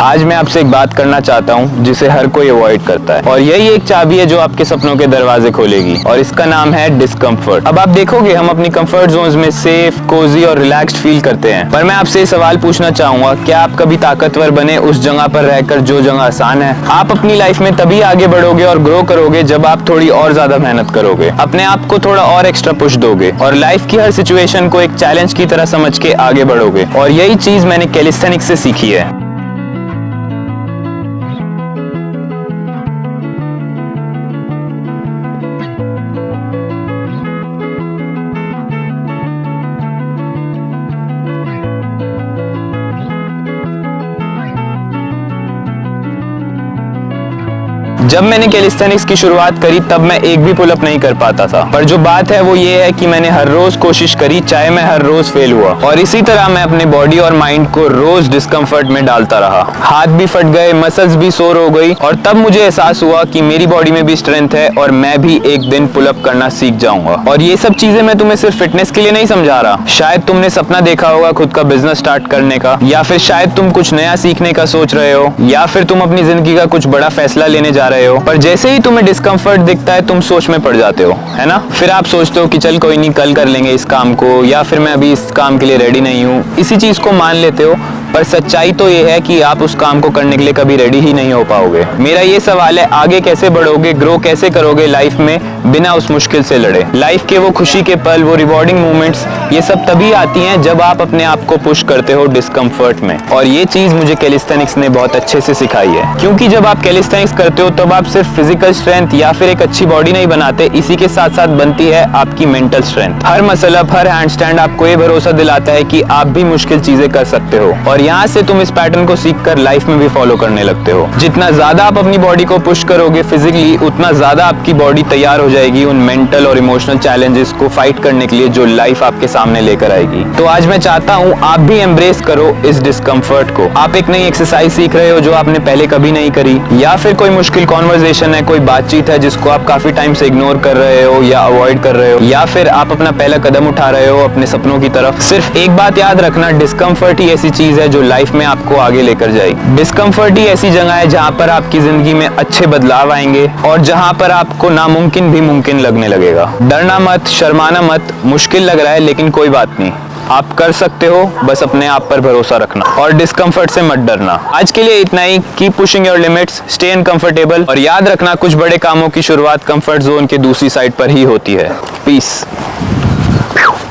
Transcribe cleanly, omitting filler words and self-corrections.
आज मैं आपसे एक बात करना चाहता हूँ जिसे हर कोई अवॉइड करता है, और यही एक चाबी है जो आपके सपनों के दरवाजे खोलेगी, और इसका नाम है डिस्कम्फर्ट। अब आप देखोगे हम अपनी कंफर्ट जोन्स में सेफ, कोजी और रिलैक्स्ड फील करते हैं, पर मैं आपसे सवाल पूछना चाहूंगा, क्या आप कभी ताकतवर बने उस जगह पर रहकर जो जगह आसान है? आप अपनी लाइफ में तभी आगे बढ़ोगे और ग्रो करोगे जब आप थोड़ी और ज्यादा मेहनत करोगे, अपने आप को थोड़ा और एक्स्ट्रा पुश दोगे और लाइफ की हर सिचुएशन को एक चैलेंज की तरह समझ के आगे बढ़ोगे। और यही चीज मैंने कैलिस्थेनिक्स से सीखी है। जब मैंने कैलिस्थेनिक्स की शुरुआत करी तब मैं एक भी पुल अप नहीं कर पाता था, पर जो बात है वो ये है कि मैंने हर रोज कोशिश करी, चाहे मैं हर रोज फेल हुआ, और इसी तरह मैं अपने बॉडी और माइंड को रोज डिस्कम्फर्ट में डालता रहा। हाथ भी फट गए, मसल्स भी सोर हो गई, और तब मुझे एहसास हुआ कि मेरी बॉडी में भी स्ट्रेंथ है और मैं भी एक दिन पुल अप करना सीख जाऊंगा। और ये सब चीजें मैं तुम्हें सिर्फ फिटनेस के लिए नहीं समझा रहा। शायद तुमने सपना देखा होगा खुद का बिजनेस स्टार्ट करने का, या फिर शायद तुम कुछ नया सीखने का सोच रहे हो, या फिर तुम अपनी जिंदगी का कुछ बड़ा फैसला लेने जा रहे हो, पर जैसे ही तुम्हें डिस्कम्फर्ट दिखता है तुम सोच में पड़ जाते हो, है ना? फिर आप सोचते हो कि चल कोई नहीं, कल कर लेंगे इस काम को, या फिर मैं अभी इस काम के लिए रेडी नहीं हूँ, इसी चीज को मान लेते हो। पर सच्चाई तो ये है कि आप उस काम को करने के लिए कभी रेडी ही नहीं हो पाओगे। मेरा ये सवाल है, आगे कैसे बढ़ोगे, ग्रो कैसे करोगे लाइफ में बिना उस मुश्किल से लड़े? लाइफ के वो खुशी के पल, वो रिवॉर्डिंग मोमेंट्स, ये सब तभी आती हैं जब आप अपने आप को पुश करते हो डिस्कम्फर्ट में। और ये चीज मुझे कैलिस्थेनिक्स ने बहुत अच्छे से सिखाई है, क्योंकि जब आप कैलिस्थेनिक्स करते हो तब आप सिर्फ फिजिकल स्ट्रेंथ या फिर एक अच्छी बॉडी नहीं बनाते, इसी के साथ साथ बनती है आपकी मेंटल स्ट्रेंथ। हर मसल अप, हर हैंड स्टैंड आपको ये भरोसा दिलाता है कि आप भी मुश्किल चीजें कर सकते हो, और यहाँ से तुम इस पैटर्न को सीखकर लाइफ में भी फॉलो करने लगते हो। जितना ज्यादा आप अपनी बॉडी को पुश करोगे फिजिकली, उतना ज्यादा आपकी बॉडी तैयार हो जाएगी उन मेंटल और इमोशनल चैलेंजेस को फाइट करने के लिए जो लाइफ आपके सामने लेकर आएगी। तो आज मैं चाहता हूँ आप भी एम्ब्रेस करो इस डिस्कम्फर्ट को। आप एक नई एक्सरसाइज सीख रहे हो जो आपने पहले कभी नहीं करी, या फिर कोई मुश्किल कॉन्वर्सेशन है, कोई बातचीत है जिसको आप काफी टाइम से इग्नोर कर रहे हो या अवॉइड कर रहे हो, या फिर आप अपना पहला कदम उठा रहे हो अपने सपनों की तरफ। सिर्फ एक बात याद रखना, डिस्कम्फर्ट ही ऐसी चीज है जो लाइफ में आपको आगे लेकर जाएगी। डिस्कम्फर्ट ही ऐसी जगह है जहां पर आपकी जिंदगी में अच्छे बदलाव आएंगे और जहां पर आपको नामुमकिन भी मुमकिन लगने लगेगा। डरना मत, शर्माना मत। मुश्किल लग रहा है लेकिन कोई बात नहीं, आप कर सकते हो, बस अपने आप पर भरोसा रखना और डिस्कम्फर्ट से मत डरना। आज के लिए इतना ही। Keep pushing your limits, stay uncomfortable, और याद रखना कुछ बड़े कामों की शुरुआत कंफर्ट जोन के दूसरी साइड पर ही होती है। पीस।